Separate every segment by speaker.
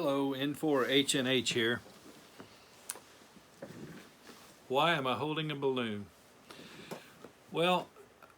Speaker 1: Hello, N4HNH here. Why am I holding a balloon? Well,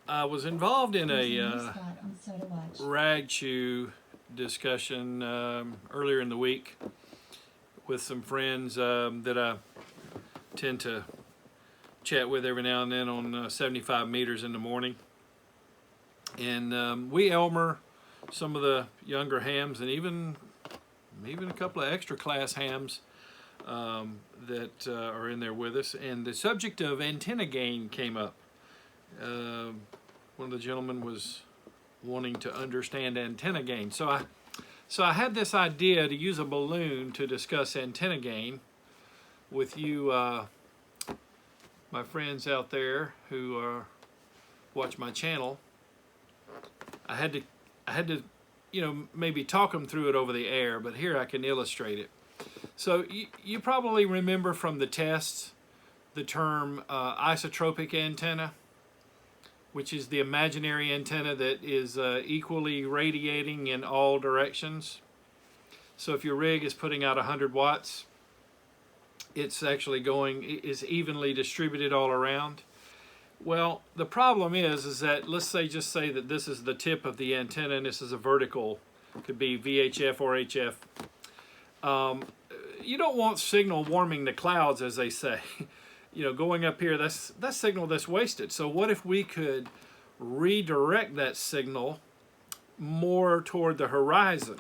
Speaker 1: I was involved in a rag chew discussion earlier in the week with some friends that I tend to chat with every now and then on 75 meters in the morning. And we Elmer some of the younger hams and even a couple of extra class hams that are in there with us, and the subject of antenna gain came up. One of the gentlemen was wanting to understand antenna gain, so I had this idea to use a balloon to discuss antenna gain with you, my friends out there who watch my channel. I had to maybe talk them through it over the air, but here I can illustrate it. So you probably remember from the tests the term isotropic antenna, which is the imaginary antenna that is equally radiating in all directions. So if your rig is putting out 100 watts, it's actually is evenly distributed all around. Well, the problem is that let's just say that this is the tip of the antenna and this is a vertical, could be VHF or HF. You don't want signal warming the clouds, as they say. Going up here, that's signal that's wasted. So what if we could redirect that signal more toward the horizon?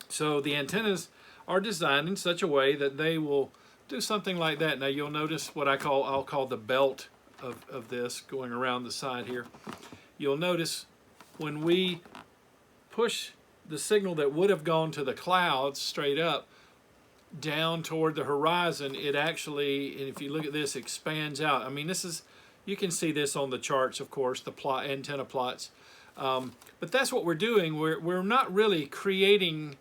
Speaker 1: So the antennas are designed in such a way that they will do something like that. Now you'll notice what I'll call the belt of this going around the side here. You'll notice when we push the signal that would have gone to the clouds straight up down toward the horizon, it actually, and if you look at this, expands out. I mean, you can see this on the charts, of course, the antenna plots. But that's what we're doing. We're not really creating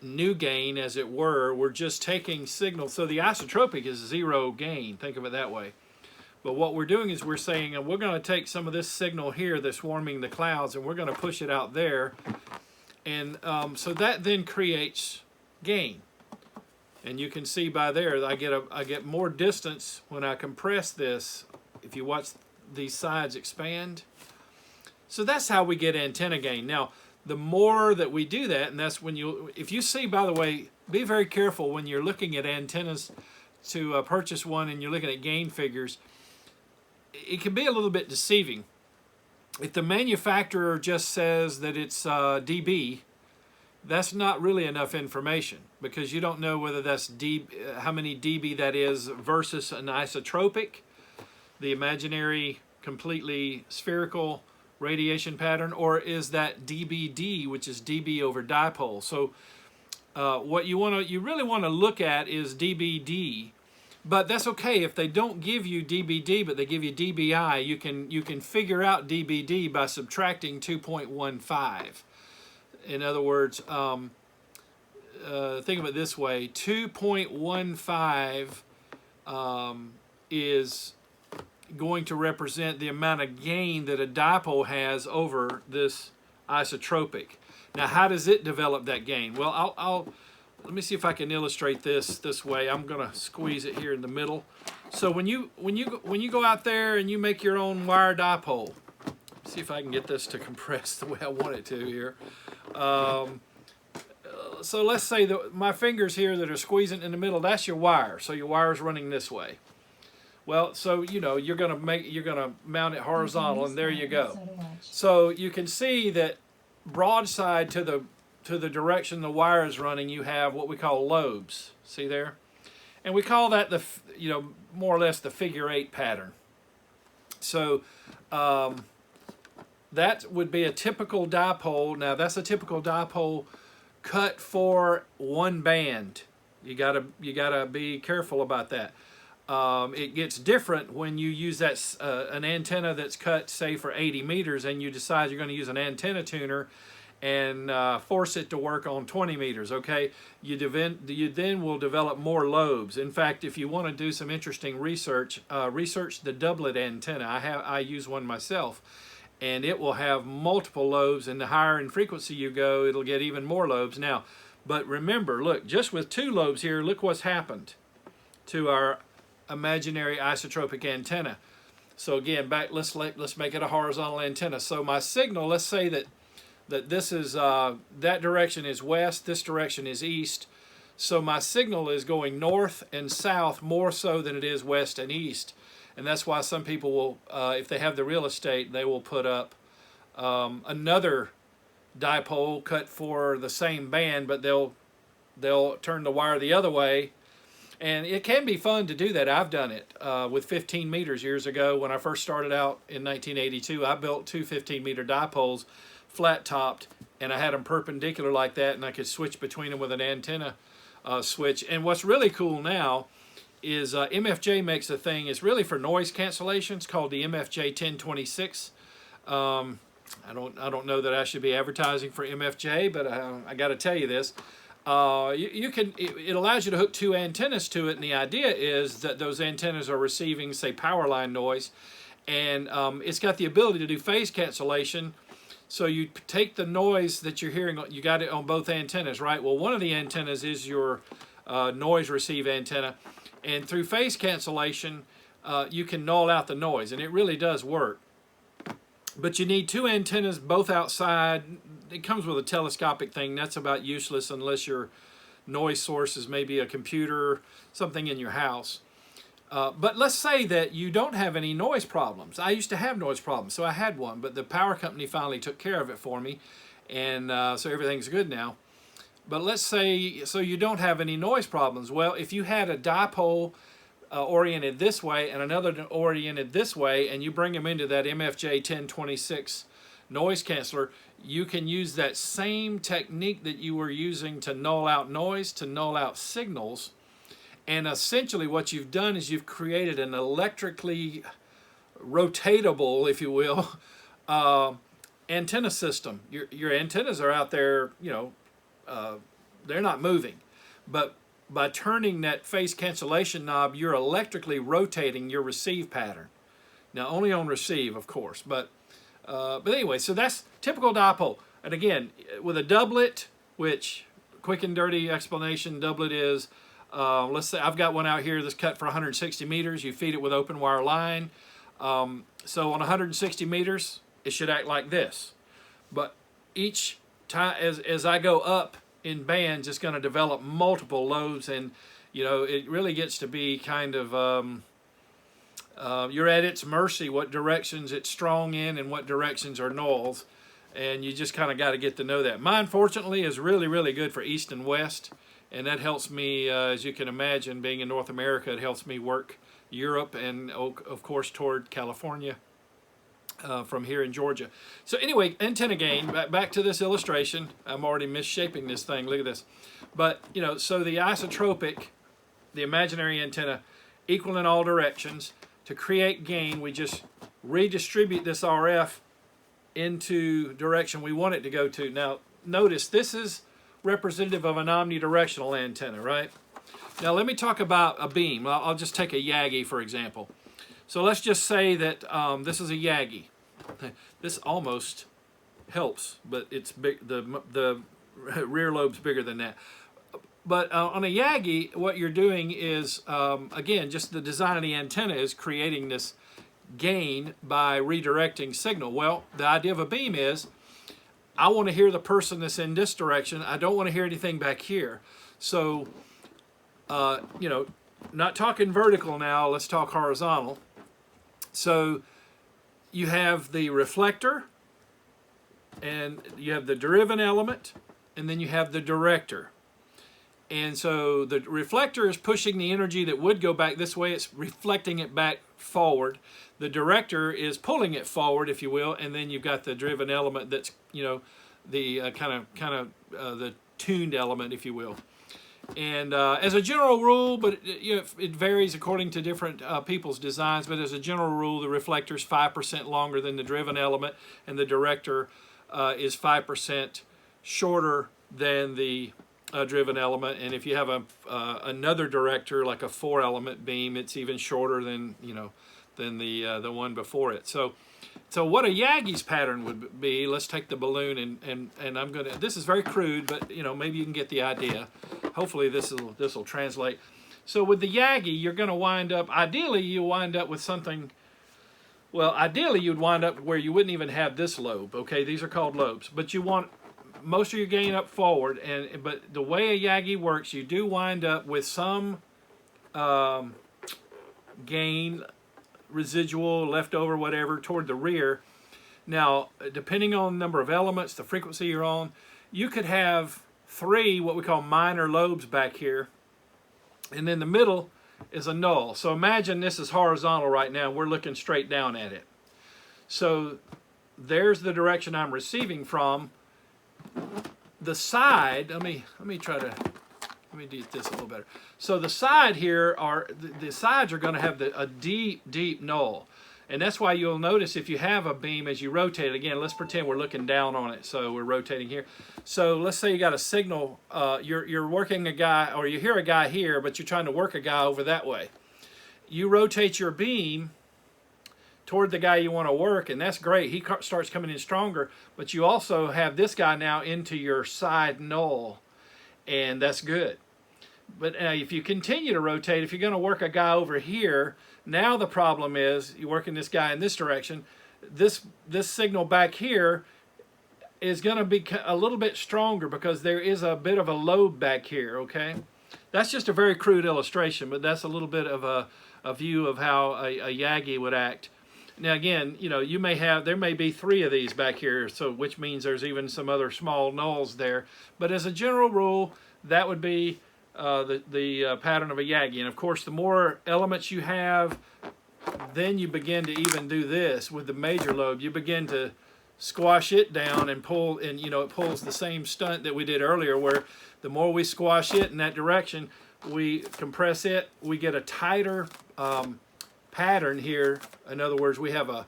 Speaker 1: new gain, as it were. We're just taking signal. So the isotropic is zero gain. Think of it that way. But what we're doing is we're saying we're going to take some of this signal here that's warming the clouds, and we're going to push it out there. And so that then creates gain. And you can see by there, I get more distance when I compress this. If you watch these sides expand. So that's how we get antenna gain. Now, the more that we do that, and that's when if you see, by the way, be very careful when you're looking at antennas to purchase one and you're looking at gain figures. It can be a little bit deceiving. If the manufacturer just says that it's dB, that's not really enough information, because you don't know whether that's how many dB that is versus an isotropic, the imaginary completely spherical radiation pattern, or is that dBd, which is dB over dipole. So what you really want to look at is dBd, but that's okay if they don't give you dBd, but they give you dBi. You can figure out dBd by subtracting 2.15. In other words, think of it this way: 2.15 is going to represent the amount of gain that a dipole has over this isotropic. Now, how does it develop that gain? Well, let me see if I can illustrate this way. I'm going to squeeze it here in the middle. So when you go out there and you make your own wire dipole, see if I can get this to compress the way I want it to here. So let's say that my fingers here that are squeezing in the middle, that's your wire. So your wire is running this way. Well, so you're gonna mount it horizontal, and there you go. So you can see that broadside to the direction the wire is running, you have what we call lobes. See there? And we call that more or less the figure 8 pattern. So that would be a typical dipole. Now that's a typical dipole cut for one band. You gotta be careful about that. It gets different when you use an antenna that's cut, say, for 80 meters, and you decide you're going to use an antenna tuner and force it to work on 20 meters. Okay, you then will develop more lobes. In fact, if you want to do some interesting research, research the doublet antenna. I use one myself, and it will have multiple lobes, and the higher in frequency you go, it'll get even more lobes. Now, but remember, look, just with 2 lobes here, look what's happened to our imaginary isotropic antenna. So again, let's make it a horizontal antenna. So my signal, let's say that this is that direction is west, this direction is east. So my signal is going north and south more so than it is west and east. And that's why some people will, if they have the real estate, they will put up another dipole cut for the same band, but they'll turn the wire the other way. And it can be fun to do that. I've done it with 15 meters years ago. When I first started out in 1982, I built 2 15-meter dipoles, flat-topped, and I had them perpendicular like that, and I could switch between them with an antenna switch. And what's really cool now is MFJ makes a thing. It's really for noise cancellation. It's called the MFJ 1026. I don't know that I should be advertising for MFJ, but I got to tell you this. It allows you to hook 2 antennas to it, and the idea is that those antennas are receiving, say, power line noise, and it's got the ability to do phase cancellation. So you take the noise that you're hearing, you got it on both antennas, right? Well, one of the antennas is your noise receive antenna, and through phase cancellation, you can null out the noise, and it really does work. But you need 2 antennas, both outside. It comes with a telescopic thing. That's about useless unless your noise source is maybe a computer, something in your house. But let's say that you don't have any noise problems. I used to have noise problems, so I had one, but the power company finally took care of it for me, and so everything's good now. But let's say, so you don't have any noise problems. Well, if you had a dipole oriented this way and another oriented this way, and you bring them into that MFJ 1026 noise canceller, you can use that same technique that you were using to null out noise, to null out signals. And essentially what you've done is you've created an electrically rotatable, if you will, antenna system. Your antennas are out there, you know, they're not moving. But by turning that phase cancellation knob, you're electrically rotating your receive pattern. Now, only on receive, of course. But anyway, so that's typical dipole. And again, with a doublet, which, quick and dirty explanation, doublet is, let's say I've got one out here that's cut for 160 meters. You feed it with open wire line. So on 160 meters, it should act like this. But each time, as I go up in bands, it's going to develop multiple lobes, and you know, it really gets to be kind of you're at its mercy what directions it's strong in and what directions are nulls, and you just kind of got to get to know that. Mine, fortunately, is really, really good for east and west, and that helps me, as you can imagine, being in North America, it helps me work Europe and, of course, toward California from here in Georgia. So anyway, antenna gain, back to this illustration. I'm already misshaping this thing. Look at this. But, you know, so the isotropic, the imaginary antenna, equal in all directions. To create gain, we just redistribute this RF into direction we want it to go to. Now, notice this is representative of an omnidirectional antenna, right? Now, let me talk about a beam. I'll just take a Yagi, for example. So let's just say that this is a Yagi. This almost helps, but it's big. The rear lobe's bigger than that. But on a Yagi, what you're doing is, again, just the design of the antenna is creating this gain by redirecting signal. Well, the idea of a beam is, I want to hear the person that's in this direction. I don't want to hear anything back here. So, you know, not talking vertical now, let's talk horizontal. So you have the reflector, and you have the derivative element, and then you have the director. And so the reflector is pushing the energy that would go back this way. It's reflecting it back forward. The director is pulling it forward, if you will, and then you've got the driven element that's, you know, the kind of the tuned element, if you will. And as a general rule, but you know, it varies according to different people's designs, but as a general rule, the reflector is 5% longer than the driven element, and the director is 5% shorter than the driven element. And if you have another director, like a 4-element beam, it's even shorter than, you know, than the one before it. So So what a Yagi's pattern would be, let's take the balloon and I'm gonna, this is very crude, but you know, maybe you can get the idea. Hopefully this will translate. So with the Yagi, you're gonna wind up, ideally you wind up with something, well, ideally you'd wind up where you wouldn't even have this lobe, okay? These are called lobes, but you want most of your gain up forward, but the way a Yagi works, you do wind up with some gain, residual, leftover, whatever, toward the rear. Now, depending on the number of elements, the frequency you're on, you could have 3 what we call minor lobes back here, and then the middle is a null. So imagine this is horizontal right now. We're looking straight down at it. So there's the direction I'm receiving from. The side, let me do this a little better. So the side here are, the sides are going to have a deep null. And that's why you'll notice if you have a beam as you rotate it, again, let's pretend we're looking down on it. So we're rotating here. So let's say you got a signal, you're working a guy, or you hear a guy here, but you're trying to work a guy over that way. You rotate your beam toward the guy you want to work, and that's great. He starts coming in stronger, but you also have this guy now into your side null, and that's good. But if you continue to rotate, if you're going to work a guy over here, now the problem is you're working this guy in this direction. This signal back here is going to be a little bit stronger because there is a bit of a lobe back here, okay? That's just a very crude illustration, but that's a little bit of a view of how a Yagi would act. Now again, you know, there may be 3 of these back here, so which means there's even some other small nulls there. But as a general rule, that would be the pattern of a Yagi. And of course, the more elements you have, then you begin to even do this with the major lobe. You begin to squash it down and pull, and you know, it pulls the same stunt that we did earlier, where the more we squash it in that direction, we compress it, we get a tighter pattern here. In other words, we have a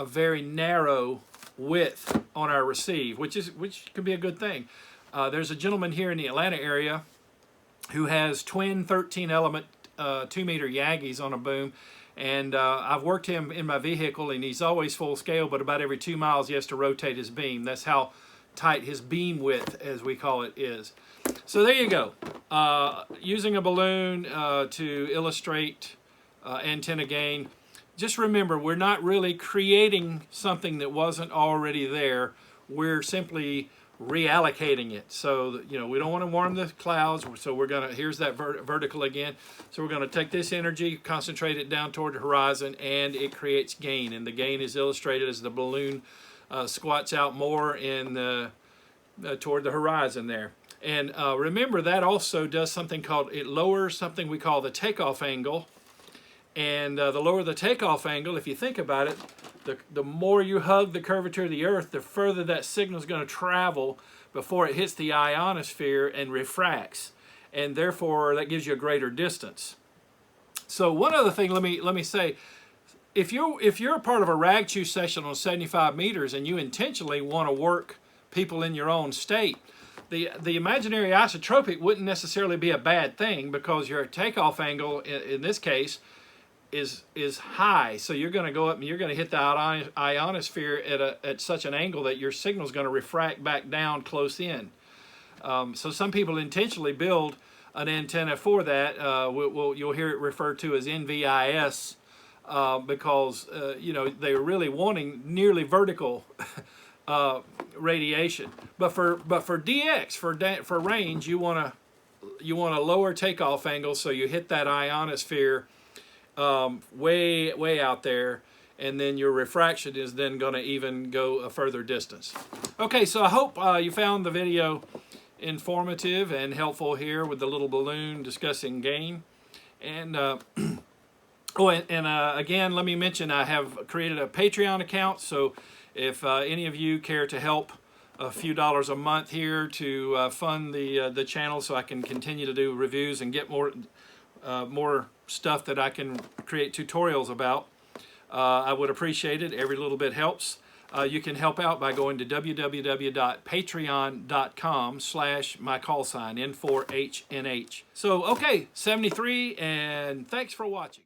Speaker 1: very narrow width on our receive, which can be a good thing. There's a gentleman here in the Atlanta area who has twin 13 element 2 meter Yagis on a boom, and I've worked him in my vehicle, and he's always full scale, but about every 2 miles he has to rotate his beam. That's how tight his beam width, as we call it, is. So there you go. Using a balloon to illustrate antenna gain. Just remember, we're not really creating something that wasn't already there. We're simply reallocating it. So, you know, we don't want to warm the clouds, so we're going to, here's that vertical again. So we're going to take this energy, concentrate it down toward the horizon, and it creates gain. And the gain is illustrated as the balloon squats out more in toward the horizon there. And remember, that also does something called, it lowers something we call the takeoff angle. And the lower the takeoff angle, if you think about it, the more you hug the curvature of the Earth, the further that signal is going to travel before it hits the ionosphere and refracts. And therefore, that gives you a greater distance. So one other thing, let me say, if you're a part of a rag chew session on 75 meters and you intentionally want to work people in your own state, the imaginary isotropic wouldn't necessarily be a bad thing, because your takeoff angle in this case is high. So you're going to go up and you're going to hit the ionosphere at such an angle that your signal is going to refract back down close in. So some people intentionally build an antenna for that. You'll hear it referred to as NVIS because you know, they're really wanting nearly vertical radiation. But for DX, for range, you want a lower takeoff angle, so you hit that ionosphere way out there, and then your refraction is then going to even go a further distance. Okay, so I hope you found the video informative and helpful here with the little balloon discussing gain. And again, let me mention I have created a Patreon account, so if any of you care to help a few dollars a month here to fund the channel, so I can continue to do reviews and get more stuff that I can create tutorials about, I would appreciate it. Every little bit helps. You can help out by going to www.patreon.com/my call sign N4HNH. So okay, 73, and thanks for watching.